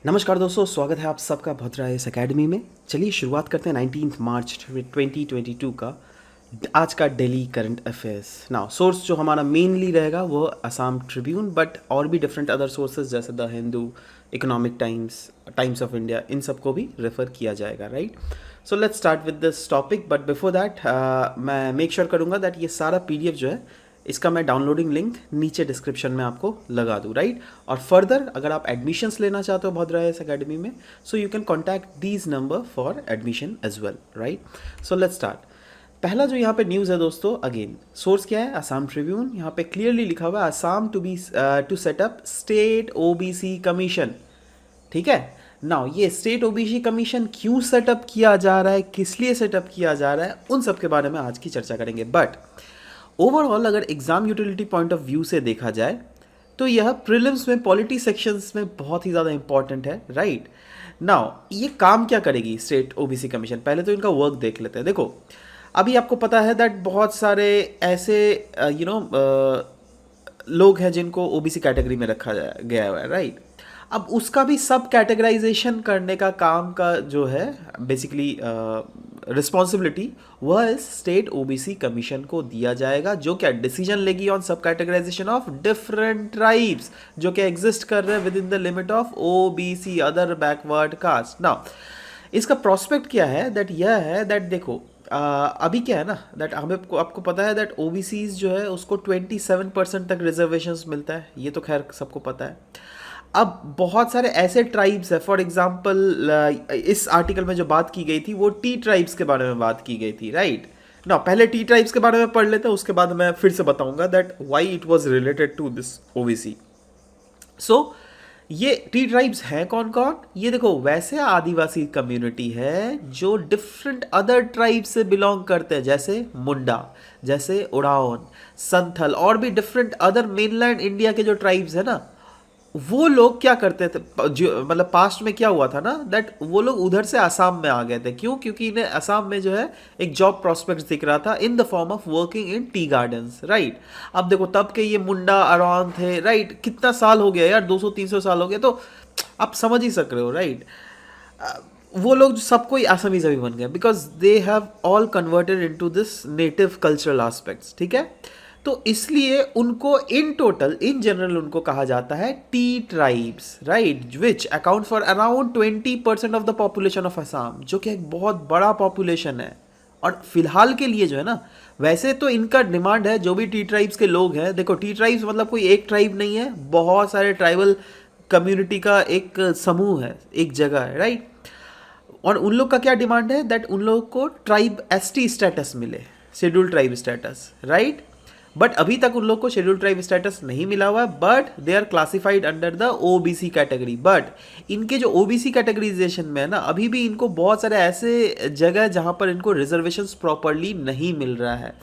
नमस्कार दोस्तों, स्वागत है आप सबका भद्रा इस एकेडमी में। चलिए शुरुआत करते हैं 19 मार्च 2022 का आज का Delhi current affairs. Now source जो हमारा मेनली रहेगा वो असम ट्रिब्यून, बट और भी डिफरेंट अदर सोर्सेज जैसे the Hindu, Economic Times, Times of India, इन सबको भी रेफर किया जाएगा, right. So let's start with this topic, but before that मैं मेक श्योर करूँगा दैट ये सारा पीडीएफ जो है इसका मैं डाउनलोडिंग लिंक नीचे डिस्क्रिप्शन में आपको लगा दूँ, राइट। और फर्दर अगर आप एडमिशन्स लेना चाहते हो भद्रायस अकेडमी में, so you can contact these number for admission as well, right. So let's start. पहला जो यहाँ पे न्यूज़ है दोस्तों, अगेन सोर्स क्या है, असम ट्रिब्यून। यहाँ पे क्लियरली लिखा हुआ है Assam to set up state OBC commission, ठीक है। नाउ ये स्टेट ओबीसी कमीशन क्यों सेटअप किया जा रहा है, किस लिए सेटअप किया जा रहा है, उन सब के बारे में आज की चर्चा करेंगे। बट ओवरऑल अगर exam utility point of view से देखा जाए तो यह प्रीलिम्स में पॉलिटी सेक्शंस में बहुत ही ज़्यादा इंपॉर्टेंट है, राइट। नाउ ये काम क्या करेगी स्टेट ओबीसी कमीशन, पहले तो इनका वर्क देख लेते हैं। देखो अभी आपको पता है दैट बहुत सारे ऐसे लोग हैं जिनको ओबीसी कैटेगरी में रखा गया हुआ है, राइट। अब उसका भी सब कैटेगराइजेशन करने का काम का जो है बेसिकली रिस्पॉन्सिबिलिटी वह इस स्टेट ओबीसी कमीशन को दिया जाएगा, जो क्या डिसीजन लेगी ऑन सब कैटेगराइजेशन ऑफ डिफरेंट ट्राइब्स जो कि एग्जिस्ट कर रहे हैं with in the limit of OBC other backward caste. Now इसका प्रोस्पेक्ट क्या है, दैट यह है दैट देखो अभी क्या है ना, दैट हमें आपको पता है दैट ओबीसीज जो है उसको 27% तक रिजर्वेशंस मिलता है, ये तो खैर सबको पता है। अब बहुत सारे ऐसे ट्राइब्स है, फॉर एग्जांपल इस आर्टिकल में जो बात की गई थी वो टी ट्राइब्स के बारे में बात की गई थी, राइट ना। पहले टी ट्राइब्स के बारे में पढ़ लेते हैं, उसके बाद मैं फिर से बताऊंगा that why it was related to this OBC. So ये टी ट्राइब्स हैं कौन कौन, ये देखो वैसे आदिवासी कम्युनिटी है जो डिफरेंट अदर ट्राइब्स से बिलोंग करते हैं, जैसे मुंडा, जैसे उड़ावन, संथल, और भी डिफरेंट अदर मेनलैंड इंडिया के जो ट्राइब्स है ना, वो लोग क्या करते थे, मतलब पास्ट में क्या हुआ था ना दैट वो लोग उधर से असम में आ गए थे। क्यों? क्योंकि इन्हें असम में जो है एक जॉब प्रोस्पेक्ट दिख रहा था in the form of working in tea gardens, right. अब देखो तब के ये मुंडा अरान थे, राइट। कितना साल हो गया यार, 200-300 साल हो गया, तो आप समझ ही सक रहे हो, राइट। वो लोग सब कोई आसामीज अभी बन गए because they have all converted into this native cultural aspects, ठीक है। तो इसलिए उनको इन टोटल इन जनरल उनको कहा जाता है tea tribes, right, which account for around 20% of the population of Assam, जो कि एक बहुत बड़ा पॉपुलेशन है। और फिलहाल के लिए जो है ना, वैसे तो इनका डिमांड है, जो भी टी ट्राइब्स के लोग हैं, देखो टी ट्राइब्स मतलब कोई एक ट्राइब नहीं है, बहुत सारे ट्राइबल कम्युनिटी का एक समूह है, एक जगह है, राइट। और उन लोग का क्या डिमांड है दैट उन लोग को ट्राइब एसटी स्टेटस मिले, schedule tribe status, right. But अभी तक उन लोग को शेड्यूल ट्राइब स्टेटस नहीं मिला हुआ है, but they are classified under the OBC category. But इनके जो ओबीसी कैटेगराइजेशन में है ना, अभी भी इनको बहुत सारे ऐसे जगह है जहां पर इनको रिजर्वेशंस प्रॉपरली नहीं मिल रहा है।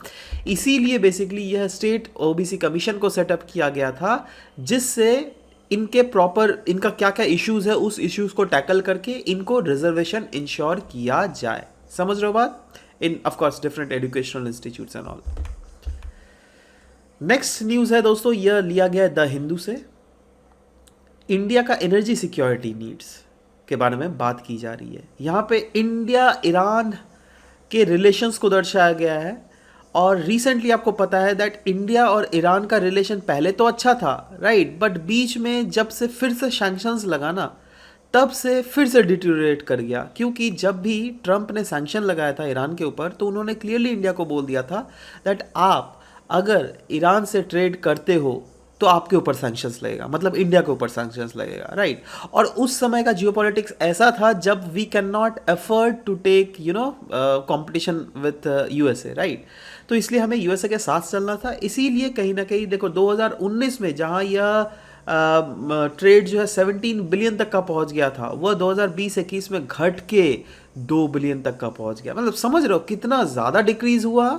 इसीलिए बेसिकली यह स्टेट ओबीसी कमीशन को सेटअप किया गया था, जिससे इनके प्रॉपर इनका क्या क्या इश्यूज है उस इश्यूज को टैकल करके इनको रिजर्वेशन इंश्योर किया जाए। समझ रहे हो बात? In of course different educational institutes and all. Next news है दोस्तों, यह लिया गया द हिंदू से। इंडिया का एनर्जी सिक्योरिटी नीड्स के बारे में बात की जा रही है। यहाँ पे इंडिया ईरान के रिलेशंस को दर्शाया गया है। और रिसेंटली आपको पता है दैट इंडिया और ईरान का रिलेशन पहले तो अच्छा था, राइट, बट बीच में जब से फिर से सैंक्शंस लगाना, तब से फिर से डिटेरियोरेट कर गया। क्योंकि जब भी ट्रंप ने सैंक्शन लगाया था ईरान के ऊपर, तो उन्होंने क्लियरली इंडिया को बोल दिया था दैट आप अगर ईरान से ट्रेड करते हो तो आपके ऊपर सैंक्शंस लगेगा, मतलब इंडिया के ऊपर सैंक्शंस लगेगा, राइट। और उस समय का जियोपॉलिटिक्स ऐसा था जब we can not afford to take competition with USA, right. तो इसलिए हमें यूएसए के साथ चलना था। इसीलिए कहीं ना कहीं देखो 2019 में जहां यह ट्रेड जो है 17 बिलियन तक का पहुंच गया था, वह 2020-21 में घट के 2 बिलियन तक का पहुंच गया। मतलब समझ रहे हो कितना ज़्यादा डिक्रीज हुआ,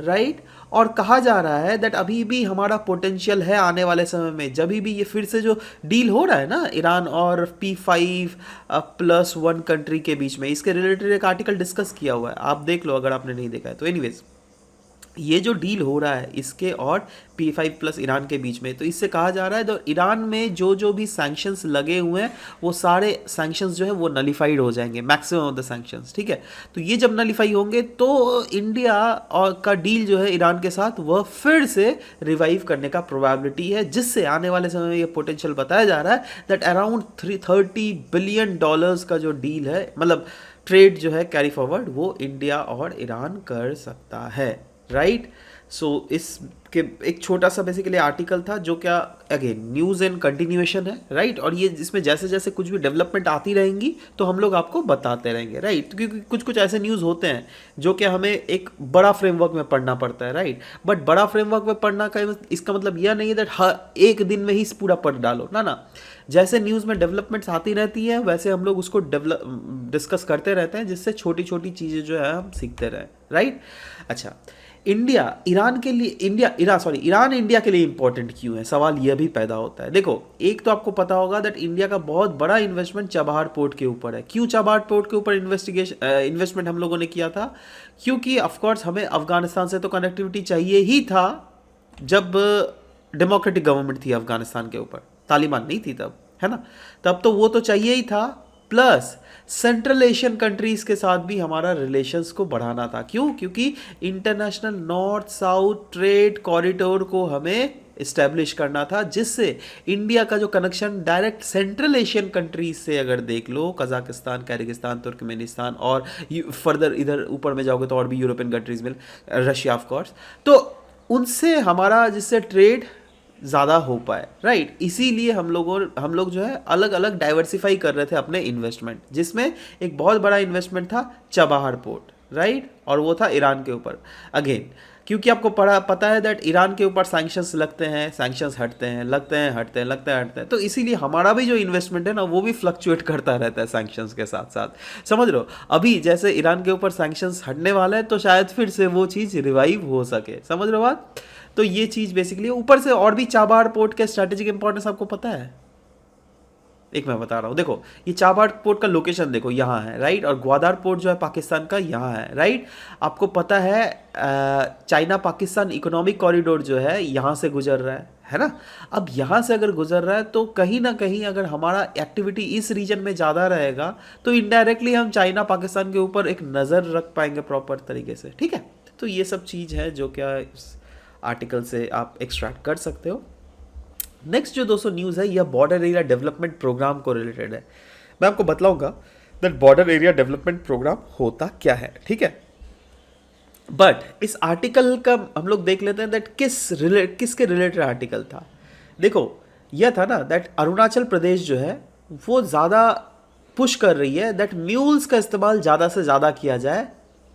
राइट। और कहा जा रहा है दैट अभी भी हमारा पोटेंशियल है आने वाले समय में, जब भी ये फिर से जो डील हो रहा है ना ईरान और P5+1 कंट्री के बीच में, इसके रिलेटेड एक आर्टिकल डिस्कस किया हुआ है, आप देख लो अगर आपने नहीं देखा है तो। एनीवेज ये जो डील हो रहा है इसके और P5 प्लस ईरान के बीच में, तो इससे कहा जा रहा है तो ईरान में जो जो भी सैंक्शंस लगे हुए हैं वो सारे सैंक्शंस जो है वो नलीफाइड हो जाएंगे, मैक्सिमम ऑफ द सैंक्शंस, ठीक है। तो ये जब नलीफाई होंगे तो इंडिया और का डील जो है ईरान के साथ वह फिर से रिवाइव करने का प्रोबेबिलिटी है, जिससे आने वाले समय में ये पोटेंशियल बताया जा रहा है दैट अराउंड $30 बिलियन का जो डील है, मतलब ट्रेड जो है कैरी फॉरवर्ड, वो इंडिया और ईरान कर सकता है, राइट। सो इस के एक छोटा सा बेसिकली आर्टिकल था जो क्या अगेन न्यूज़ एंड कंटिन्यूएशन है, राइट। और ये इसमें जैसे जैसे कुछ भी डेवलपमेंट आती रहेंगी तो हम लोग आपको बताते रहेंगे, राइट। क्योंकि कुछ कुछ ऐसे न्यूज़ होते हैं जो कि हमें एक बड़ा फ्रेमवर्क में पढ़ना पड़ता है, राइट। बट बड़ा फ्रेमवर्क में पढ़ना का इसका मतलब यह नहीं है दैट हर एक दिन में ही पूरा पढ़ डालो, ना ना। जैसे न्यूज़ में डेवलपमेंट्स आती रहती है वैसे हम लोग उसको डिस्कस करते रहते हैं, जिससे छोटी छोटी चीज़ें जो है हम सीखते रहें, राइट। अच्छा, ईरान इंडिया के लिए इंपॉर्टेंट क्यों है, सवाल यह भी पैदा होता है। देखो, एक तो आपको पता होगा दैट इंडिया का बहुत बड़ा इन्वेस्टमेंट चबाहार पोर्ट के ऊपर है। क्यों चबाहार पोर्ट के ऊपर इन्वेस्टमेंट हम लोगों ने किया था? क्योंकि ऑफकोर्स हमें अफगानिस्तान से तो कनेक्टिविटी चाहिए ही था जब डेमोक्रेटिक गवर्नमेंट थी अफगानिस्तान के ऊपर, तालिबान नहीं थी तब, है ना। तब तो वो तो चाहिए ही था, प्लस सेंट्रल एशियन कंट्रीज़ के साथ भी हमारा रिलेशंस को बढ़ाना था। क्यों? क्योंकि international north south trade corridor को हमें इस्टेब्लिश करना था, जिससे इंडिया का जो connection direct central Asian countries से अगर देख लो, कजाकिस्तान, किर्गिस्तान, तुर्कमेनिस्तान और फर्दर इधर ऊपर में जाओगे तो और भी यूरोपियन कंट्रीज में, रशिया ऑफ कोर्स, तो उनसे हमारा जिससे ट्रेड ज़्यादा हो पाए, राइट। इसीलिए हम लोग जो है अलग अलग डाइवर्सिफाई कर रहे थे अपने इन्वेस्टमेंट, जिसमें एक बहुत बड़ा इन्वेस्टमेंट था चबाहार पोर्ट, राइट। और वो था ईरान के ऊपर। अगेन, क्योंकि आपको पता है दैट ईरान के ऊपर सैंक्शंस लगते हैं, सैंक्शंस हटते हैं, लगते हैं, हटते हैं, लगते हैं, हटते हैं, तो इसीलिए हमारा भी जो इन्वेस्टमेंट है ना वो भी फ्लक्चुएट करता रहता है सैंक्शंस के साथ साथ, समझ लो। अभी जैसे ईरान के ऊपर सैंक्शंस हटने वाला है तो शायद फिर से वो चीज़ रिवाइव हो सके, समझ लो बात। तो ये चीज़ बेसिकली ऊपर से और भी चाबाहार पोर्ट के स्ट्रैटेजिक इंपॉर्टेंस आपको पता है। एक मैं बता रहा हूँ, देखो ये चाबाहार पोर्ट का लोकेशन देखो यहाँ है, राइट। और ग्वादर पोर्ट जो है पाकिस्तान का यहाँ है, राइट। आपको पता है चाइना पाकिस्तान इकोनॉमिक कॉरिडोर जो है यहाँ से गुजर रहा है ना। अब यहाँ से अगर गुजर रहा है तो कहीं ना कहीं अगर हमारा एक्टिविटी इस रीजन में ज़्यादा रहेगा तो इनडायरेक्टली हम चाइना पाकिस्तान के ऊपर एक नज़र रख पाएंगे प्रॉपर तरीके से, ठीक है। तो ये सब चीज़ है जो क्या इस आर्टिकल से आप एक्सट्रैक्ट कर सकते हो। नेक्स्ट जो दोस्तों न्यूज़ है यह बॉर्डर एरिया डेवलपमेंट प्रोग्राम को रिलेटेड है। मैं आपको बतलाऊंगा that border area development programme होता क्या है, ठीक है। बट इस आर्टिकल का हम लोग देख लेते हैं दैट किसके रिलेटेड आर्टिकल था। देखो, यह था ना दैट अरुणाचल प्रदेश जो है वो ज़्यादा पुश कर रही है दैट म्यूल्स का इस्तेमाल ज़्यादा से ज़्यादा किया जाए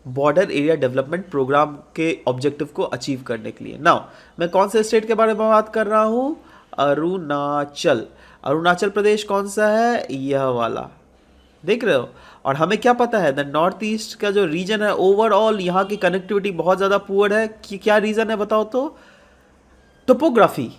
बॉर्डर एरिया डेवलपमेंट प्रोग्राम के ऑब्जेक्टिव को अचीव करने के लिए। नाउ मैं कौन से स्टेट के बारे में बात कर रहा हूँ? अरुणाचल प्रदेश कौन सा है? यह वाला देख रहे हो। और हमें क्या पता है द नॉर्थ ईस्ट का जो रीजन है ओवरऑल यहाँ की कनेक्टिविटी बहुत ज़्यादा पुअर है। कि क्या रीज़न है बताओ तो? टोपोग्राफी,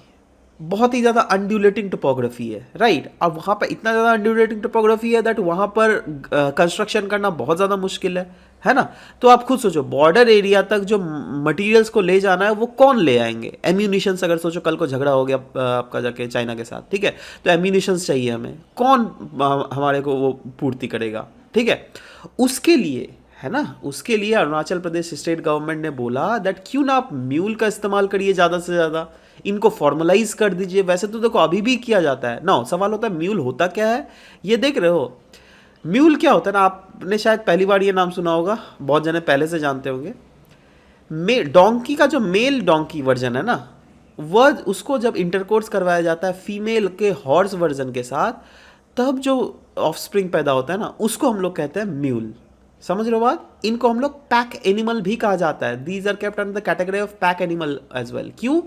बहुत ही ज़्यादा अनड्यूलेटिंग टोपोग्राफी है, राइट। अब वहाँ पर इतना ज़्यादा अनड्यूलेटिंग टोपोग्राफी है दैट वहाँ पर कंस्ट्रक्शन करना बहुत ज़्यादा मुश्किल है ना। तो आप खुद सोचो, बॉर्डर एरिया तक जो मटेरियल्स को ले जाना है वो कौन ले आएंगे? एम्यूनिशंस, अगर सोचो कल को झगड़ा हो गया आपका जाके चाइना के साथ, ठीक है, तो एम्यूनिशंस चाहिए हमें, कौन हमारे को वो पूर्ति करेगा, ठीक है। उसके लिए है ना, उसके लिए अरुणाचल प्रदेश स्टेट गवर्नमेंट ने बोला दैट क्यों ना आप म्यूल का इस्तेमाल करिए ज़्यादा से ज़्यादा, इनको फॉर्मलाइज कर दीजिए। वैसे तो देखो अभी भी किया जाता है ना। सवाल होता है म्यूल होता क्या है, ये देख रहे हो। म्यूल क्या होता है ना, आपने शायद पहली बार ये नाम सुना होगा, बहुत जने पहले से जानते होंगे। डोंकी का जो मेल डोंकी वर्जन है ना, वह उसको जब इंटरकोर्स करवाया जाता है फीमेल के हॉर्स वर्जन के साथ, तब जो ऑफस्प्रिंग पैदा होता है ना, उसको हम लोग कहते हैं म्यूल। समझ रहे हो बात? इनको हम लोग पैक एनिमल भी कहा जाता है। These are kept under the category of pack animal as well. क्यों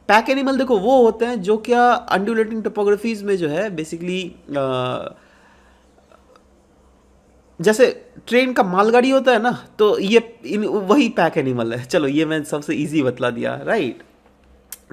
पैक एनिमल? देखो वो होते हैं जो क्या अनड्यूलेटिंग टोपोग्राफीज में जो है बेसिकली जैसे ट्रेन का मालगाड़ी होता है ना, तो ये वही पैक एनिमल है। चलो ये मैं सबसे इजी बतला दिया, राइट।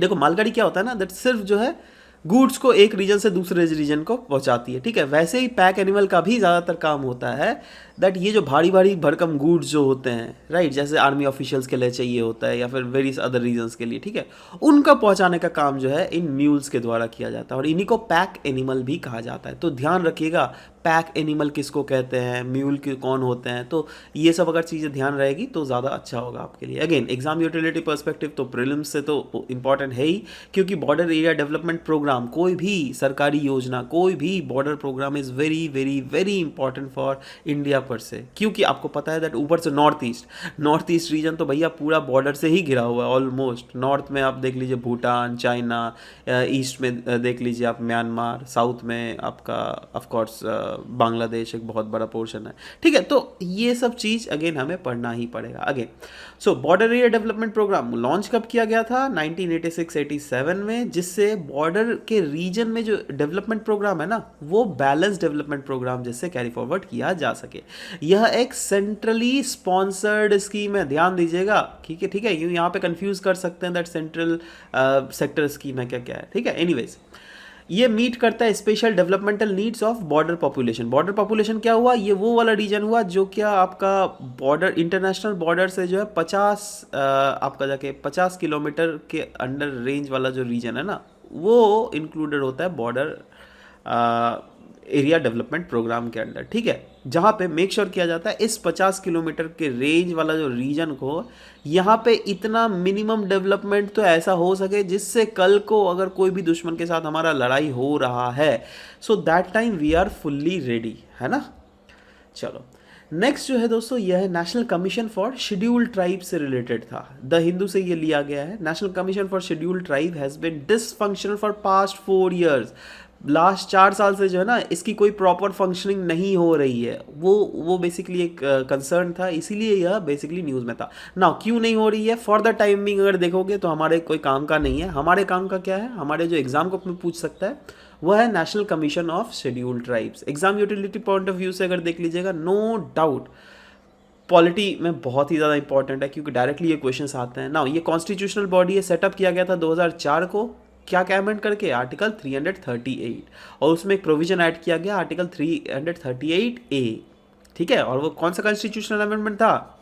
देखो मालगाड़ी क्या होता है ना, दैट सिर्फ जो है गुड्स को एक रीजन से दूसरे रीजन को पहुंचाती है, ठीक है। वैसे ही पैक एनिमल का भी ज़्यादातर काम होता है दैट ये जो भारी भारी भरकम गुड्स जो होते हैं, राइट, जैसे आर्मी ऑफिशियल्स के लिए चाहिए होता है या फिर वेरियस अदर रीजन्स के लिए, ठीक है, उनका पहुंचाने का काम जो है इन म्यूल्स के द्वारा किया जाता है और इन्हीं को पैक एनिमल भी कहा जाता है। तो ध्यान रखिएगा पैक एनिमल किसको कहते हैं, म्यूल के कौन होते हैं, तो ये सब अगर चीज़ें ध्यान रहेगी तो ज़्यादा अच्छा होगा आपके लिए। अगेन एग्जाम यूटिलिटी पर्सपेक्टिव तो प्रीलिम्स से तो इंपॉर्टेंट है ही, क्योंकि बॉर्डर एरिया डेवलपमेंट प्रोग्राम, कोई भी सरकारी योजना, कोई भी border program is very very very important for India पर से, क्योंकि आपको पता है दैट ऊपर से नॉर्थ ईस्ट रीजन तो भैया पूरा बॉर्डर से ही घिरा हुआ है ऑलमोस्ट। नॉर्थ में आप देख लीजिए भूटान, चाइना, ईस्ट में देख लीजिए आप म्यांमार, साउथ में आपका ऑफकोर्स बांग्लादेश एक बहुत बड़ा पोर्शन है, ठीक है। तो ये सब चीज़ अगेन हमें पढ़ना ही पड़ेगा। Again so border area development program launch कब किया गया था? 1986-87 में, जिससे बॉर्डर के रीजन में जो डेवलपमेंट प्रोग्राम है ना, वो बैलेंस डेवलपमेंट प्रोग्राम जिससे कैरी फॉरवर्ड किया जा सके। यह एक सेंट्रली स्पॉन्सर्ड स्कीम है, ध्यान दीजिएगा, ठीक है, ठीक है। यूँ यहाँ पे कंफ्यूज कर सकते हैं दैट सेंट्रल सेक्टर स्कीम है क्या क्या है, ठीक है। एनीवेज ये मीट करता है special developmental needs of border population. Border population क्या हुआ? ये वो वाला रीजन हुआ जो क्या आपका बॉर्डर, इंटरनेशनल बॉर्डर से जो है 50 किलोमीटर के अंडर रेंज वाला जो रीजन है ना, वो इंक्लूडेड होता है बॉर्डर एरिया डेवलपमेंट प्रोग्राम के अंडर, ठीक है। जहाँ पे मेक श्योर किया जाता है इस 50 किलोमीटर के रेंज वाला जो रीजन को, यहाँ पे इतना मिनिमम डेवलपमेंट तो ऐसा हो सके जिससे कल को अगर कोई भी दुश्मन के साथ हमारा लड़ाई हो रहा है, so that time we are fully ready, है ना। चलो नेक्स्ट जो है दोस्तों, यह है national commission for scheduled tribe से रिलेटेड था। द हिंदू से ये लिया गया है। National commission for scheduled tribe has been dysfunctional for past 4 years। Last 4 साल से जो है ना, इसकी कोई प्रॉपर फंक्शनिंग नहीं हो रही है। वो बेसिकली एक कंसर्न था, इसीलिए यह बेसिकली न्यूज़ में था। नाउ क्यों नहीं हो रही है? फॉर द टाइम बिंग अगर देखोगे तो हमारे कोई काम का नहीं है। हमारे काम का क्या है? हमारे जो एग्जाम को पूछ सकता है वह है national commission of scheduled tribes. Exam utility point of view से अगर देख लीजिएगा, नो डाउट पॉलिटी में बहुत ही ज़्यादा इंपॉर्टेंट है, क्योंकि डायरेक्टली ये क्वेश्चंस आते हैं ना। ये कॉन्स्टिट्यूशनल बॉडी है, सेटअप किया गया था 2004 को, क्या क्या अमेंड करके? आर्टिकल 338, और उसमें एक प्रोविजन ऐड किया गया आर्टिकल 338A, ठीक है। और वो कौन सा कॉन्स्टिट्यूशनल अमेंडमेंट था?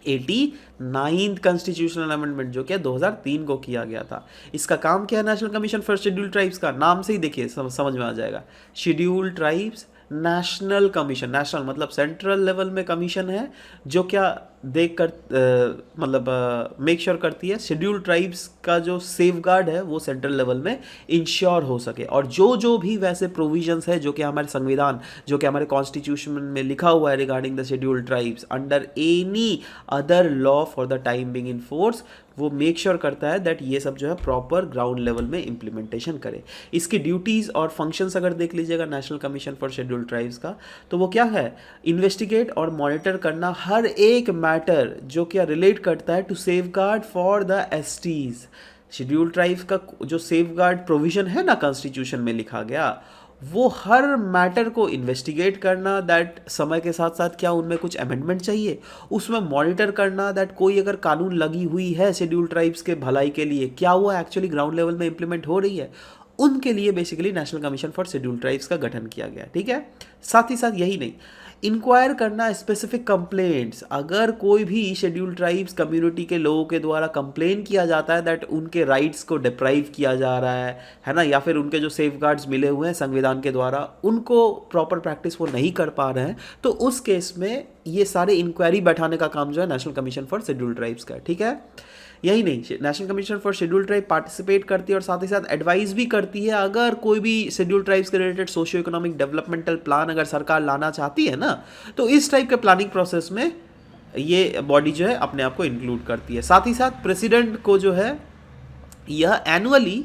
89th कॉन्स्टिट्यूशनल अमेंडमेंट, जो कि 2003 को किया गया था। इसका काम क्या है? National commission for scheduled tribes का नाम से ही देखिए समझ में आ जाएगा। Scheduled tribes national commission, national मतलब सेंट्रल लेवल में कमीशन है, जो क्या देख कर मतलब मेक श्योर करती है शेड्यूल्ड ट्राइब्स का जो सेफ गार्ड है वो सेंट्रल लेवल में इंश्योर हो सके। और जो भी वैसे प्रोविजंस है जो कि हमारे संविधान, जो कि हमारे कॉन्स्टिट्यूशन में लिखा हुआ है regarding the scheduled tribes under any other law for the time being in force, वो मेक श्योर करता है दैट ये सब जो है प्रॉपर ग्राउंड लेवल में इम्प्लीमेंटेशन करे। इसकी ड्यूटीज़ और फंक्शंस अगर देख लीजिएगा national commission for scheduled tribes का, तो वो क्या है? इन्वेस्टिगेट और मॉनिटर करना हर एक मैटर जो क्या रिलेट करता है to safeguard for the STs. Scheduled tribes का जो सेफ गार्ड प्रोविजन है ना कॉन्स्टिट्यूशन में लिखा गया, वो हर मैटर को इन्वेस्टिगेट करना, दैट समय के साथ साथ क्या उनमें कुछ अमेंडमेंट चाहिए, उसमें मॉनिटर करना दैट कोई अगर कानून लगी हुई है शेड्यूल्ड ट्राइब्स के भलाई के लिए, क्या वो एक्चुअली ग्राउंड लेवल में इंप्लीमेंट हो रही है, उनके लिए basically national commission for scheduled tribes का गठन किया गया, ठीक है। साथ ही साथ यही नहीं, इंक्वायर करना स्पेसिफिक कंप्लेंट्स, अगर कोई भी शेड्यूल्ड ट्राइब्स कम्युनिटी के लोगों के द्वारा कंप्लेन किया जाता है दैट उनके राइट्स को डिप्राइव किया जा रहा है ना, या फिर उनके जो सेफ गार्ड्स मिले हुए हैं संविधान के द्वारा उनको प्रॉपर प्रैक्टिस वो नहीं कर पा रहे हैं, तो उस केस में ये सारे इंक्वायरी बैठाने का काम जो है national commission for scheduled tribes का है, ठीक है। यही नहीं, national commission for scheduled tribe participate करती है और साथ ही साथ एडवाइस भी करती है। अगर कोई भी शेड्यूल्ड ट्राइब्स के related socio economic developmental plan अगर सरकार लाना चाहती है ना, तो इस टाइप के प्लानिंग प्रोसेस में ये बॉडी जो है अपने आप को इंक्लूड करती है। साथ ही साथ प्रेसिडेंट को जो है यह एनुअली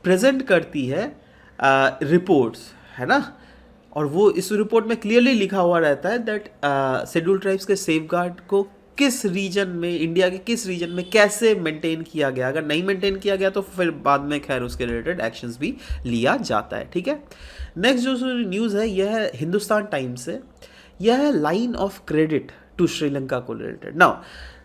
प्रेजेंट करती है रिपोर्ट्स, है ना, और वो इस रिपोर्ट में क्लियरली लिखा हुआ रहता है दैट शेड्यूल्ड ट्राइब्स के सेफ गार्ड को किस रीजन में, इंडिया के किस रीजन में कैसे मेंटेन किया गया। अगर नहीं मेंटेन किया गया तो फिर बाद में खैर उसके रिलेटेड एक्शंस भी लिया जाता है, ठीक है। नेक्स्ट जो न्यूज़ है यह है हिंदुस्तान टाइम्स से, यह है line of credit to Sri Lanka को रिलेटेड। नाउ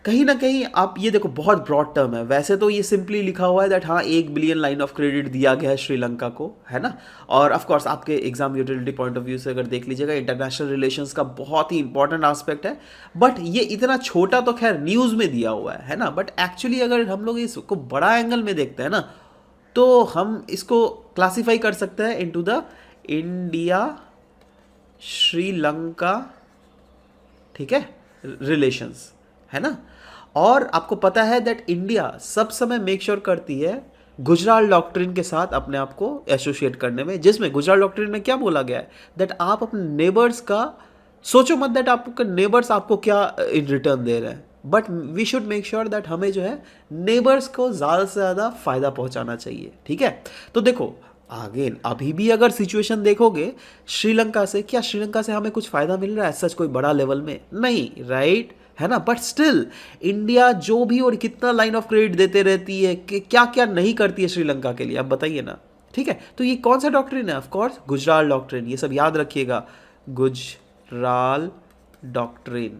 कहीं ना कहीं आप ये देखो, बहुत ब्रॉड टर्म है, वैसे तो ये सिंपली लिखा हुआ है दैट हाँ 1 बिलियन लाइन ऑफ क्रेडिट दिया गया है श्रीलंका को, है ना। और ऑफ कोर्स आपके exam utility point of view से अगर देख लीजिएगा, इंटरनेशनल रिलेशंस का बहुत ही इंपॉर्टेंट एस्पेक्ट है। बट ये इतना छोटा तो खैर न्यूज़ में दिया हुआ है ना, बट एक्चुअली अगर हम लोग इसको बड़ा एंगल में देखते हैं ना, तो हम इसको क्लासीफाई कर सकते हैं इनटू द इंडिया श्रीलंका, ठीक है, रिलेशंस, है ना। और आपको पता है दैट इंडिया सब समय मेक श्योर करती है गुजराल डॉक्ट्रिन के साथ अपने आप को एसोसिएट करने में, जिसमें गुजराल डॉक्ट्रिन में क्या बोला गया है दैट आप अपने नेबर्स का सोचो मत दैट आपके नेबर्स आपको क्या इन रिटर्न दे रहे हैं, but we should make sure that हमें जो है नेबर्स को ज़्यादा से ज़्यादा फ़ायदा पहुंचाना चाहिए, ठीक है। तो देखो आगे अभी भी अगर सिचुएशन देखोगे श्रीलंका से, क्या श्रीलंका से हमें कुछ फ़ायदा मिल रहा है सच कोई बड़ा लेवल में? नहीं, राइट, है ना। बट स्टिल इंडिया जो भी और कितना लाइन ऑफ क्रेडिट देते रहती है, कि क्या क्या नहीं करती है श्रीलंका के लिए, आप बताइए ना, ठीक है। तो ये कौन सा डॉक्ट्रिन है? ऑफ कोर्स गुजराल डॉक्ट्रिन, ये सब याद रखिएगा, गुजराल डॉक्ट्रिन,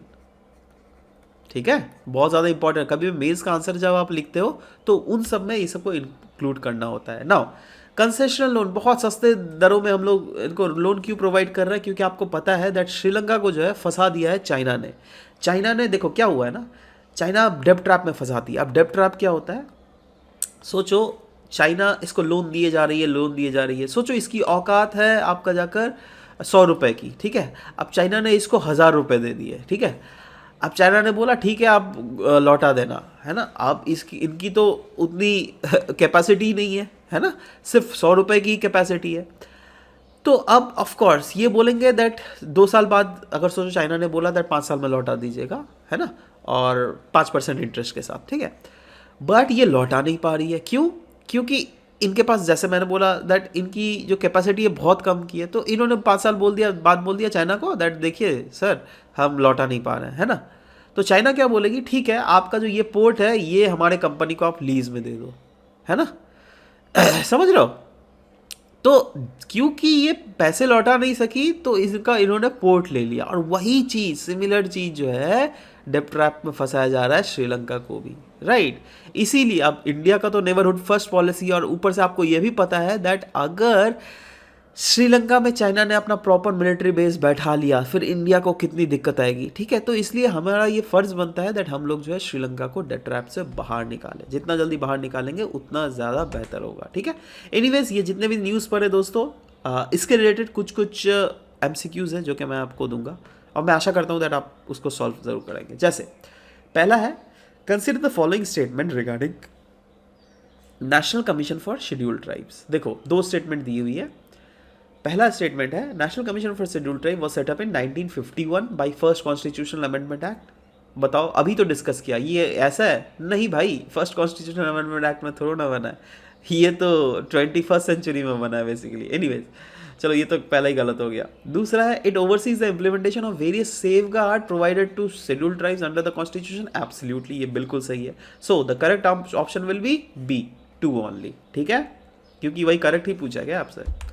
ठीक है, बहुत ज़्यादा इंपॉर्टेंट। कभी भी मेंस का आंसर जब आप लिखते हो तो उन सब में ये सबको इंक्लूड करना होता है। नाउ कंसेशनल लोन, बहुत सस्ते दरों में हम लोग इनको लोन क्यों प्रोवाइड कर रहे हैं? क्योंकि आपको पता है दैट श्रीलंका को जो है फंसा दिया है चाइना ने। चाइना ने देखो क्या हुआ है ना, चाइना डेब्ट ट्रैप में फंसा दिया। अब डेब्ट ट्रैप क्या होता है? सोचो चाइना इसको लोन दिए जा रही है, लोन दिए जा रही है, सोचो इसकी औकात है आपका जाकर 100 रुपये की, ठीक है। अब चाइना ने इसको 1000 रुपये दे दिए, ठीक है। अब चाइना ने बोला ठीक है आप लौटा देना, है ना। अब इसकी इनकी तो उतनी कैपेसिटी नहीं है ना, सिर्फ 100 रुपये की कैपेसिटी है। तो अब ऑफ कोर्स ये बोलेंगे दैट 2 साल बाद, अगर सोचो चाइना ने बोला दैट 5 साल में लौटा दीजिएगा, है ना, और 5% इंटरेस्ट के साथ, ठीक है। बट ये लौटा नहीं पा रही है, क्यों? क्योंकि इनके पास, जैसे मैंने बोला दैट इनकी जो कैपेसिटी है बहुत कम की है, तो इन्होंने 5 साल बाद बोल दिया चाइना को दैट देखिए सर हम लौटा नहीं पा रहे हैं, है ना। तो चाइना क्या बोलेगी, ठीक है आपका जो ये पोर्ट है ये हमारे कंपनी को आप लीज में दे दो, है ना। समझ रहे हो? तो क्योंकि ये पैसे लौटा नहीं सकी तो इसका इन्होंने पोर्ट ले लिया, और वही चीज़, सिमिलर चीज़ जो है डेब्ट ट्रैप में फंसाया जा रहा है श्रीलंका को भी, राइट। इसीलिए अब इंडिया का तो नेबरहुड फर्स्ट पॉलिसी, और ऊपर से आपको ये भी पता है दैट अगर श्रीलंका में चाइना ने अपना प्रॉपर मिलिट्री बेस बैठा लिया फिर इंडिया को कितनी दिक्कत आएगी, ठीक है। तो इसलिए हमारा ये फ़र्ज़ बनता है दैट हम लोग जो है श्रीलंका को डेब्ट ट्रैप से बाहर निकालें, जितना जल्दी बाहर निकालेंगे उतना ज़्यादा बेहतर होगा, ठीक है। एनीवेज ये जितने भी न्यूज़ पढ़े दोस्तों, इसके रिलेटेड कुछ MCQs हैं जो कि मैं आपको दूंगा, और मैं आशा करता हूँ दैट आप उसको सॉल्व ज़रूर करेंगे। जैसे पहला है, consider the following statement regarding national commission for scheduled tribes. देखो 2 स्टेटमेंट दी हुई है। पहला स्टेटमेंट है, national commission for scheduled tribe was set up in 1951 by first constitutional amendment act. बताओ, अभी तो डिस्कस किया, ये ऐसा है? नहीं भाई, फर्स्ट कॉन्स्टिट्यूशनल अमेंडमेंट एक्ट में थोड़ा ना बना है, ये तो 21st सेंचुरी में बना है बेसिकली। एनीवेज चलो ये तो पहला ही गलत हो गया। दूसरा है, it oversees the implementation of various safeguard provided to scheduled tribes under the constitution. Absolutely, ये बिल्कुल सही है। So the correct option will be B, 2 only, ठीक है, क्योंकि वही करेक्ट ही पूछा गया आपसे।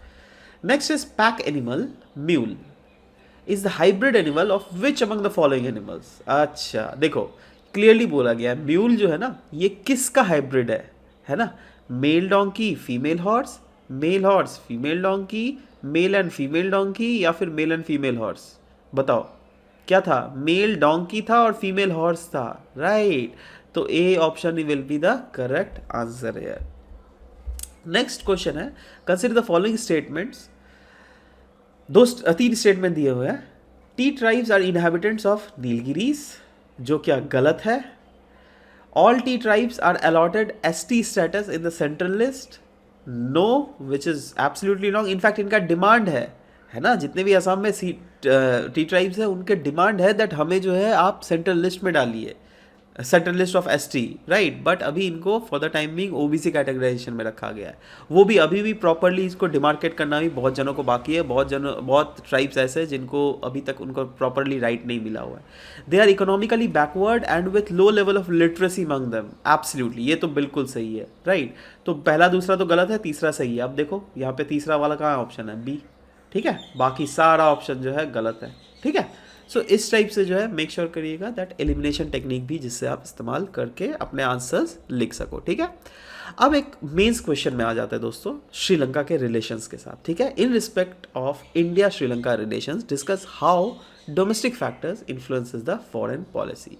Next is pack animal mule is the hybrid animal of which among the following animals. अच्छा देखो, क्लियरली बोला गया है म्यूल जो है ना ये किसका हाइब्रिड है ना। Male donkey female horse, male horse female donkey, male and female donkey, या फिर मेल एंड फीमेल हॉर्स? बताओ क्या था? मेल डोंकी था और फीमेल हॉर्स था, राइट। तो A option will be the correct answer है। नेक्स्ट क्वेश्चन है, consider the following statements. 3 statement दिए हुए हैं। T tribes are inhabitants of Nilgiris, जो क्या गलत है। All T tribes are allotted ST status in the central list, no, which is absolutely wrong. In fact इनका डिमांड है ना, जितने भी असम में टी ट्राइब्स है उनके डिमांड है दैट हमें जो है आप सेंट्रल लिस्ट में डालिए, central list of ST, right. But अभी इनको for the time being OBC categorisation में रखा गया है। वो भी अभी भी प्रॉपरली इसको डिमार्केट करना भी बहुत जनों को बाकी है। बहुत ट्राइब्स ऐसे हैं जिनको अभी तक उनको प्रॉपरली राइट नहीं मिला हुआ है। They are economically backward and with low level of literacy among them. Absolutely, ये तो बिल्कुल सही है, राइट। तो पहला दूसरा तो गलत है, तीसरा सही है। अब देखो यहाँ पे तीसरा वाला कहाँ ऑप्शन है? बी, ठीक है। बाकी सारा ऑप्शन जो है गलत है, ठीक है। सो इस टाइप से जो है मेक श्योर करिएगा दैट एलिमिनेशन टेक्निक भी जिससे आप इस्तेमाल करके अपने आंसर्स लिख सको, ठीक है। अब एक मेंस क्वेश्चन में आ जाता है दोस्तों श्रीलंका के रिलेशंस के साथ, ठीक है। In respect of India Sri Lanka relations discuss how domestic factors influences the foreign policy.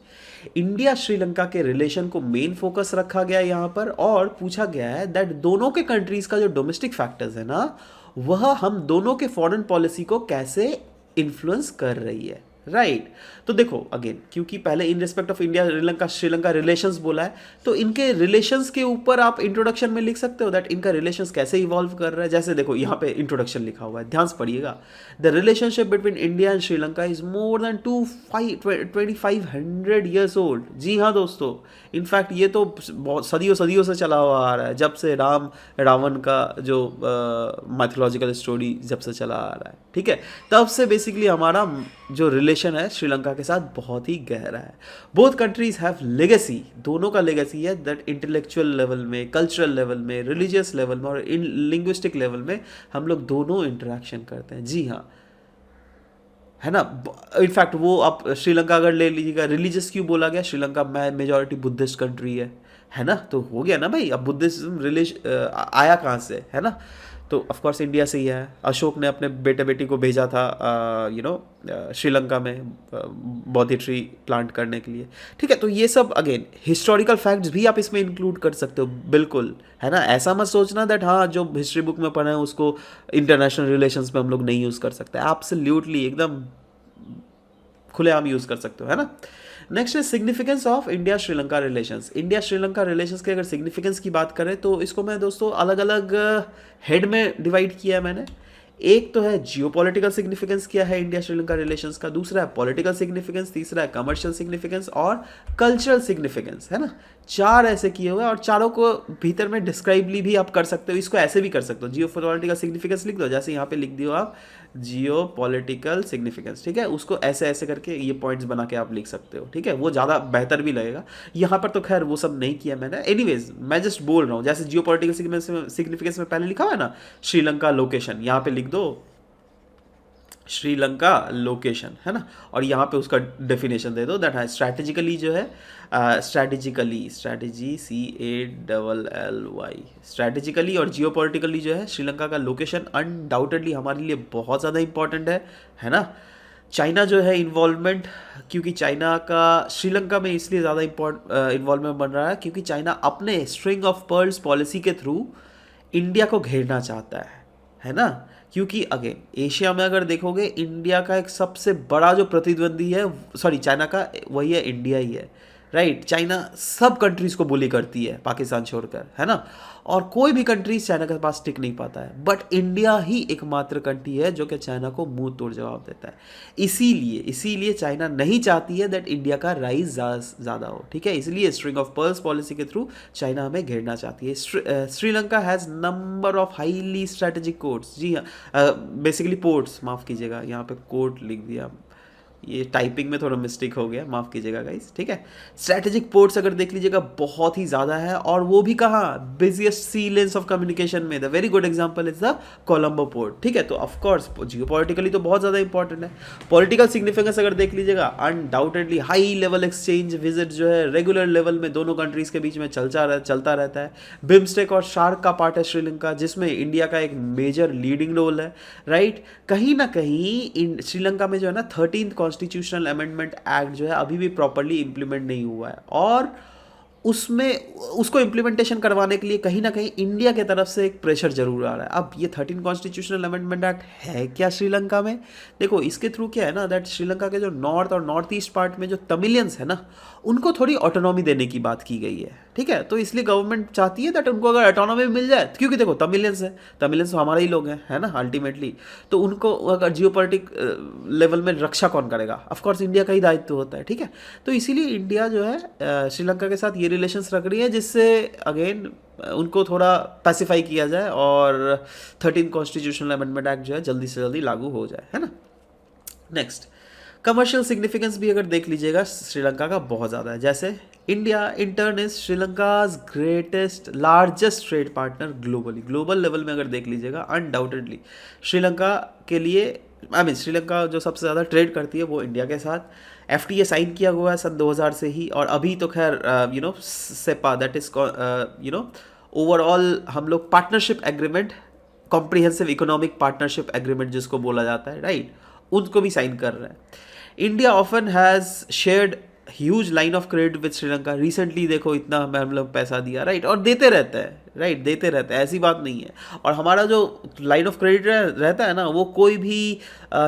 India Sri Lanka के रिलेशन को मेन फोकस रखा गया यहाँ पर और पूछा गया है दैट दोनों के कंट्रीज का जो डोमेस्टिक फैक्टर्स है ना वह हम दोनों के फॉरेन पॉलिसी को कैसे इन्फ्लुएंस कर रही है, राइट। तो देखो अगेन, क्योंकि पहले in respect of India Sri Lanka relations बोला है, तो इनके रिलेशंस के ऊपर आप इंट्रोडक्शन में लिख सकते हो दैट इनका रिलेशंस कैसे इवॉल्व कर रहा है। जैसे देखो यहाँ पे इंट्रोडक्शन लिखा हुआ है, ध्यान से पढ़िएगा। The relationship between India and Sri Lanka is more than 2500 years old. जी हाँ दोस्तों, इनफैक्ट ये तो बहुत सदियों सदियों से चला हुआ आ रहा है, जब से राम रावण का जो माइथोलॉजिकल स्टोरी जब से चला आ रहा है, ठीक है, तब से बेसिकली हमारा जो रिलेशन है श्रीलंका के साथ बहुत ही गहरा है। बोथ कंट्रीज हैव लेगेसी, दोनों का लेगेसी है दैट इंटेलेक्चुअल लेवल में, कल्चरल लेवल में, रिलीजियस लेवल में और इन लिंग्विस्टिक लेवल में हम लोग दोनों इंटरेक्शन करते हैं। जी हाँ, है ना। इनफैक्ट वो आप श्रीलंका अगर ले लीजिएगा, रिलीजियस क्यों बोला गया, श्रीलंका में मेजॉरिटी बुद्धिस्ट कंट्री है ना, तो हो गया ना भाई। अब बुद्धिज्म आया कहाँ से, है ना, तो ऑफ कोर्स इंडिया से ही है। अशोक ने अपने बेटे बेटी को भेजा था श्रीलंका में बोधि ट्री प्लांट करने के लिए, ठीक है। तो ये सब अगेन हिस्टोरिकल फैक्ट्स भी आप इसमें इंक्लूड कर सकते हो, बिल्कुल, है ना। ऐसा मत सोचना दैट हाँ जो हिस्ट्री बुक में पढ़ा है उसको इंटरनेशनल रिलेशंस में हम लोग नहीं यूज़ कर सकते। एब्सोल्युटली एकदम खुलेआम यूज़ कर सकते हो, है ना। नेक्स्ट है significance of India Sri Lanka relations. India Sri Lanka relations के अगर सिग्निफिकेंस की बात करें तो इसको मैं दोस्तों अलग अलग हेड में डिवाइड किया है मैंने। एक तो है जियोपॉलिटिकल सिग्निफिकेंस क्या है इंडिया श्रीलंका रिलेशंस का, दूसरा है पॉलिटिकल सिग्निफिकेंस, तीसरा है कमर्शियल सिग्निफिकेंस और कल्चरल सिग्निफिकेंस, है ना। चार ऐसे किए हुए हैं और चारों को भीतर में डिस्क्राइबली भी आप कर सकते हो। इसको ऐसे भी कर सकते हो, जियोपॉलिटिकल सिग्निफिकेंस लिख दो, जैसे यहाँ पे लिख दियो आप जियोपॉलिटिकल सिग्निफिकेंस, ठीक है। उसको ऐसे ऐसे करके ये पॉइंट्स बना के आप लिख सकते हो, ठीक है, वो ज़्यादा बेहतर भी लगेगा। यहाँ पर तो खैर वो सब नहीं किया मैंने, एनीवेज मैं जस्ट बोल रहा हूँ। जैसे जियोपॉलिटिकल सिग्निफिकेंस में पहले लिखा हुआ है ना श्रीलंका लोकेशन, यहाँ पे लिख दो श्रीलंका लोकेशन, है ना, और यहाँ पे उसका डेफिनेशन दे दो दैट है स्ट्रैटेजिकली जो है स्ट्रैटेजिकली, स्ट्रैटेजी CALLY, स्ट्रैटेजिकली और जियोपॉलिटिकली जो है श्रीलंका का लोकेशन अनडाउटेडली हमारे लिए बहुत ज़्यादा इंपॉर्टेंट है ना। चाइना जो है इन्वॉल्वमेंट, क्योंकि चाइना का श्रीलंका में इसलिए ज़्यादा इन्वॉल्वमेंट बन रहा है क्योंकि चाइना अपने स्ट्रिंग ऑफ पर्ल्स पॉलिसी के थ्रू इंडिया को घेरना चाहता है ना। क्योंकि अगेन एशिया में अगर देखोगे इंडिया का एक सबसे बड़ा जो प्रतिद्वंदी है, सॉरी चाइना का, वही है इंडिया ही है, राइट। चाइना सब कंट्रीज को बुली करती है पाकिस्तान छोड़कर, है ना, और कोई भी कंट्रीज चाइना के पास टिक नहीं पाता है, बट इंडिया ही एकमात्र कंट्री है जो कि चाइना को मुंह तोड़ जवाब देता है। इसीलिए चाइना नहीं चाहती है दैट इंडिया का राइज ज़्यादा हो, ठीक है। इसलिए स्ट्रिंग ऑफ पर्ल्स पॉलिसी के थ्रू चाइना हमें घेरना चाहती है। Sri Lanka has number of highly strategic courts, जी हाँ, बेसिकली पोर्ट्स, माफ़ कीजिएगा यहाँ पे कोर्ट लिख दिया, ये टाइपिंग में थोड़ा मिस्टेक हो गया, माफ़ कीजिएगा गाइस, ठीक है। स्ट्रैटेजिक पोर्ट्स अगर देख लीजिएगा बहुत ही ज़्यादा है, और वो भी कहाँ, busiest sea lanes of communication में। The very good example is the Colombo port, ठीक है। तो ऑफकोर्स जियोपॉलिटिकली तो बहुत ज़्यादा इंपॉर्टेंट है। पॉलिटिकल सिग्निफिकेंस अगर देख लीजिएगा undoubtedly high level exchange visit जो है रेगुलर लेवल में दोनों कंट्रीज़ के बीच में चलता रहता है। बिम्स्टेक और शार्क का पार्ट है श्रीलंका, जिसमें इंडिया का एक मेजर लीडिंग रोल है, राइट। कहीं ना कहीं श्रीलंका में जो है ना 13th कॉन्स्टिट्यूशनल अमेंडमेंट एक्ट जो है अभी भी प्रॉपर्ली इंप्लीमेंट नहीं हुआ है, और उसमें उसको इम्प्लीमेंटेशन करवाने के लिए कहीं ना कहीं इंडिया के तरफ से एक प्रेशर जरूर आ रहा है। अब ये 13 कॉन्स्टिट्यूशनल अमेंडमेंट एक्ट है क्या श्रीलंका में, देखो इसके थ्रू क्या है ना दैट श्रीलंका के जो नॉर्थ और नॉर्थ ईस्ट पार्ट में जो तमिलियंस है ना उनको थोड़ी ऑटोनॉमी देने की बात की गई है, ठीक है। तो इसलिए गवर्नमेंट चाहती है दैट उनको अगर ऑटोनॉमी मिल जाए, क्योंकि देखो तमिलियंस तो हमारे ही लोग हैं, है ना, अल्टीमेटली। तो उनको अगर जियोपॉलिटिक लेवल में रक्षा कौन करेगा, ऑफकोर्स इंडिया का ही दायित्व होता है, ठीक है। तो इसीलिए इंडिया जो है श्रीलंका के साथ ये रिलेशंस रख रही है जिससे अगेन उनको थोड़ा पैसिफाई किया जाए और 13 कॉन्स्टिट्यूशनल अमेंडमेंट एक्ट जो है जल्दी से जल्दी लागू हो जाए, है ना। नेक्स्ट कमर्शियल सिग्निफिकेंस भी अगर देख लीजिएगा श्रीलंका का बहुत ज़्यादा है। जैसे India in turn is Sri Lanka's greatest largest trade partner globally, global level में अगर देख लीजिएगा अनडाउटेडली श्रीलंका के लिए आई मीन श्रीलंका जो सबसे ज़्यादा ट्रेड करती है वो इंडिया के साथ। एफटीए साइन किया हुआ है सन 2000 से ही, और अभी तो खैर सेपा, दैट इज ओवरऑल हम लोग partnership agreement, comprehensive economic partnership agreement जिसको बोला जाता है, राइट, उनको भी साइन कर रहा है। India often has shared huge line of credit with Sri Lanka. Recently देखो इतना हमें हम लोग पैसा दिया, राइट, और देते रहते हैं, राइट, देते रहते हैं, ऐसी बात नहीं है। और हमारा जो लाइन ऑफ क्रेडिट रहता है ना, वो कोई भी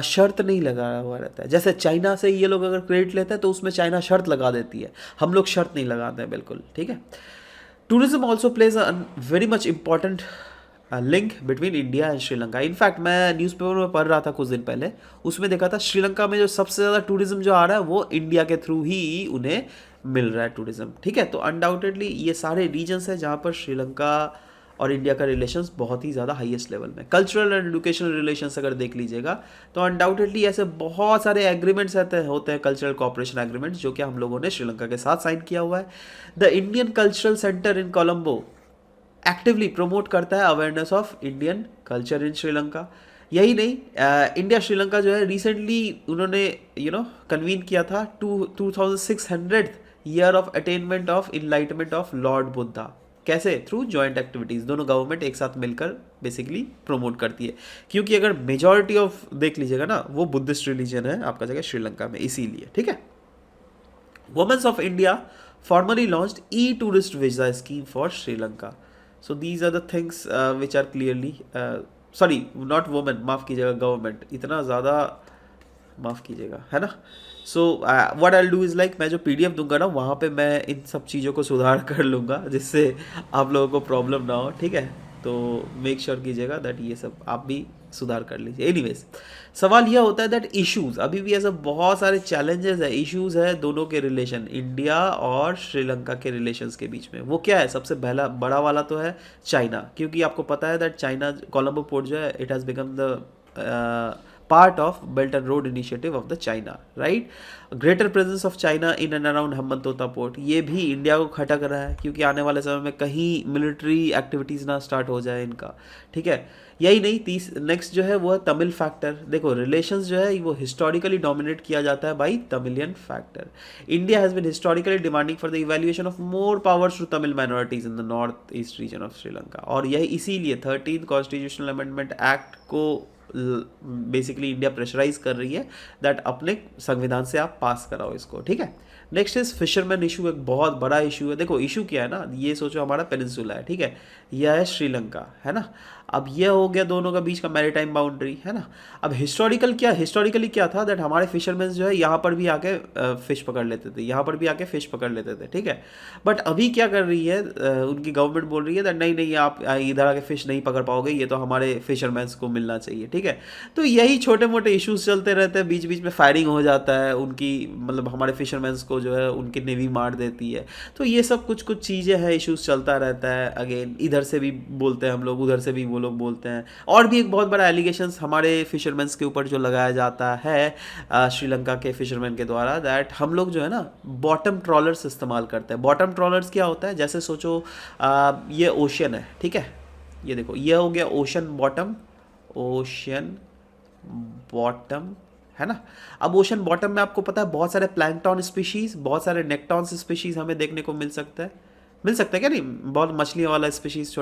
शर्त नहीं लगा हुआ रहता है। जैसे चाइना से ये लोग अगर क्रेडिट लेते हैं तो उसमें चाइना शर्त लगा देती है, हम लोग शर्त नहीं लगाते हैं, बिल्कुल ठीक है। Tourism also plays a very much important link between India and Sri Lanka. In fact मैं न्यूज़पेपर में पढ़ रहा था कुछ दिन पहले, उसमें देखा था श्रीलंका में जो सबसे ज़्यादा टूरिज्म जो आ रहा है वो इंडिया के थ्रू ही उन्हें मिल रहा है टूरिज्म, ठीक है। तो अनडाउटेडली ये सारे रीजन्स हैं जहाँ पर श्रीलंका और इंडिया का रिलेशंस बहुत ही ज़्यादा हाईएस्ट लेवल में। कल्चरल एंड एजुकेशनल रिलेशंस अगर देख लीजिएगा तो अनडाउटेडली ऐसे बहुत सारे एग्रीमेंट्स होते हैं कल्चरल कॉपरेशन एग्रीमेंट्स, जो कि हम लोगों ने श्रीलंका के साथ साइन किया हुआ है। The Indian cultural centre in Colombo actively promote करता है awareness of Indian culture in Sri Lanka. यही नहीं, इंडिया श्रीलंका जो है रिसेंटली उन्होंने कन्वीन किया था 2600th year of attainment of enlightenment of Lord Buddha. कैसे? थ्रू जॉइंट एक्टिविटीज़, दोनों गवर्नमेंट एक साथ मिलकर बेसिकली प्रमोट करती है, क्योंकि अगर मेजॉरिटी ऑफ देख लीजिएगा ना वो बुद्धिस्ट रिलीजन है आपका जगह श्रीलंका में, इसीलिए, ठीक है। Womens of India formally launched e-tourist visa scheme for Sri Lanka. So these are the things which are clearly sorry not women, माफ़ कीजिएगा, गवर्नमेंट, इतना ज़्यादा माफ़ कीजिएगा, है ना। So what I will do is like, मैं जो पीडीएफ दूंगा ना वहाँ पे मैं इन सब चीज़ों को सुधार कर लूँगा जिससे आप लोगों को प्रॉब्लम ना हो, ठीक है। तो मेक श्योर कीजिएगा दैट ये सब आप भी सुधार कर लीजिए। एनीवेज, सवाल यह होता है दैट इश्यूज, अभी भी ऐसे बहुत सारे चैलेंजेस है, इश्यूज है दोनों के रिलेशन, इंडिया और श्रीलंका के रिलेशंस के बीच में। वो क्या है? सबसे पहला बड़ा वाला तो है चाइना, क्योंकि आपको पता है दैट चाइना कोलंबो पोर्ट जो है it has become the part of Belt and Road Initiative of the China, right? Greater presence of China in and around Hambantota port, ये भी इंडिया को खटक रहा है, क्योंकि आने वाले समय में कहीं मिलिट्री एक्टिविटीज़ ना स्टार्ट हो जाए इनका, ठीक है। यही नहीं, नेक्स्ट जो है वो है तमिल फैक्टर। देखो रिलेशंस जो है वो हिस्टोरिकली डोमिनेट किया जाता है by Tamilian factor. India has been historically demanding for the evaluation of more powers to Tamil minorities in the north east region of Sri Lanka, और यही इसीलिए 13th कॉन्स्टिट्यूशनल अमेंडमेंट एक्ट को बेसिकली इंडिया प्रेशराइज कर रही है दैट अपने संविधान से आप पास कराओ इसको, ठीक है। नेक्स्ट इज फिशरमैन इशू, एक बहुत बड़ा इशू है। देखो इशू क्या है ना, ये सोचो हमारा पेनिनसुला है, ठीक है, यह है श्रीलंका, है ना। अब यह हो गया दोनों का बीच का मैरीटाइम बाउंड्री, है ना। अब हिस्टोरिकली क्या था दैट हमारे फिशरमैन जो है यहाँ पर भी आके फिश पकड़ लेते थे, यहाँ पर भी आके फिश पकड़ लेते थे, ठीक है। बट अभी क्या कर रही है उनकी गवर्नमेंट बोल रही है दैट नहीं नहीं आप इधर आके फिश नहीं पकड़ पाओगे, ये तो हमारे फिशरमैन्स को मिलना चाहिए, ठीक है। तो यही छोटे मोटे इश्यूज चलते रहते हैं, बीच बीच में फायरिंग हो जाता है उनकी, मतलब हमारे फिशरमैन्स को जो है उनकी नेवी मार देती है। तो ये सब कुछ कुछ चीज़ें हैं, इश्यूज चलता रहता है। अगेन इधर से भी बोलते हैं हम लोग, उधर से भी वो लोग बोलते हैं। और भी एक बहुत बड़ा एलिगेशंस हमारे फिशरमैन्स के ऊपर जो लगाया जाता है श्रीलंका के फिशरमैन के द्वारा दैट हम लोग जो है ना बॉटम ट्रॉलर्स इस्तेमाल करते हैं। बॉटम ट्रॉलर्स क्या होता है, जैसे सोचो ये ओशन है, ठीक है, ये देखो ये हो गया ओशन बॉटम, है ना। अब ओशन बॉटम में आपको पता है बहुत सारे प्लैंकटन स्पीशीज, बहुत सारे नेक्टॉन्स स्पीशीज हमें देखने को मिल सकता है क्या नहीं, बहुत मछलियों वाला स्पीशीज,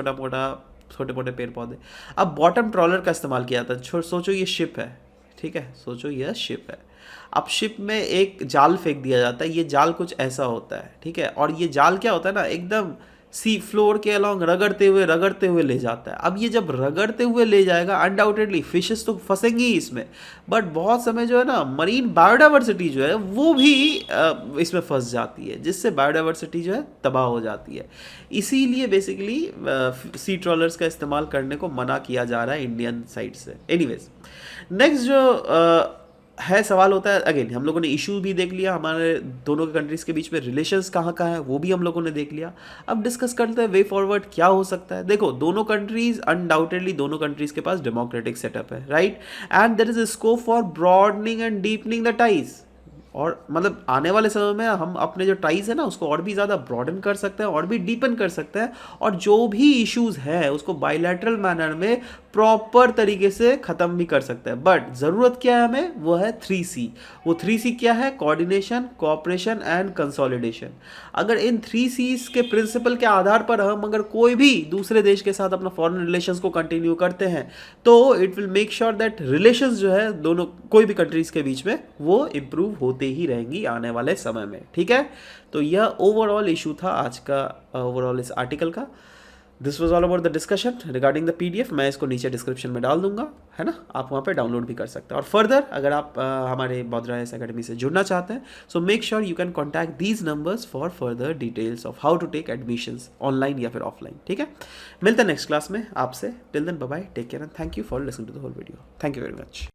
छोटे मोटे पेड़ पौधे। अब बॉटम ट्रॉलर का इस्तेमाल किया जाता है। सोचो ये शिप है, ठीक है, सोचो ये शिप है। अब शिप में एक जाल फेंक दिया जाता है, ये जाल कुछ ऐसा होता है, ठीक है, और ये जाल क्या होता है ना एकदम सी फ्लोर के अलॉन्ग रगड़ते हुए ले जाता है। अब ये जब रगड़ते हुए ले जाएगा अनडाउटेडली फिशेस तो फंसेंगी ही इसमें, बट बहुत समय जो है ना मरीन बायोडाइवर्सिटी जो है वो भी इसमें फंस जाती है, जिससे बायोडाइवर्सिटी जो है तबाह हो जाती है। इसीलिए बेसिकली सी ट्रॉलर्स का इस्तेमाल करने को मना किया जा रहा है इंडियन साइड से। एनीवेज, नेक्स्ट जो है सवाल होता है, अगेन हम लोगों ने इशू भी देख लिया, हमारे दोनों के कंट्रीज़ के बीच में रिलेशंस कहाँ है वो भी हम लोगों ने देख लिया। अब डिस्कस करते हैं वे फॉरवर्ड क्या हो सकता है। देखो दोनों कंट्रीज़ अनडाउटेडली दोनों कंट्रीज़ के पास डेमोक्रेटिक सेटअप है, right, and there is a scope for broadening and deepening the ties. और मतलब आने वाले समय में हम अपने जो टाइज है ना उसको और भी ज़्यादा ब्रॉडन कर सकते हैं और भी डीपन कर सकते हैं, और जो भी इश्यूज हैं उसको बायलैटरल मैनर में प्रॉपर तरीके से ख़त्म भी कर सकते हैं। बट ज़रूरत क्या है हमें, वो है 3C। वो 3C क्या है, कोऑर्डिनेशन, कोऑपरेशन एंड कंसोलिडेशन। अगर इन 3Cs के प्रिंसिपल के आधार पर हम अगर कोई भी दूसरे देश के साथ अपना फॉरेन रिलेशंस को कंटिन्यू करते हैं तो it will make sure that relations जो है दोनों कोई भी कंट्रीज के बीच में वो इम्प्रूव होते ही रहेंगी आने वाले समय में। ठीक है, तो यह ओवरऑल इशू था आज का ओवरऑल इस आर्टिकल का। This was all about the discussion regarding the PDF। मैं इसको नीचे डिस्क्रिप्शन में डाल दूंगा, है ना, आप वहाँ पे डाउनलोड भी कर सकते हैं। और फर्दर अगर आप हमारे बौद्ध अकेडमी से जुड़ना चाहते हैं so make sure you can contact these numbers for further details of how to take admissions online या फिर ऑफलाइन। ठीक है, मिलते हैं नेक्स्ट क्लास में आपसे। Till then bye bye, take care and thank you for listening to the whole video. Thank you very much.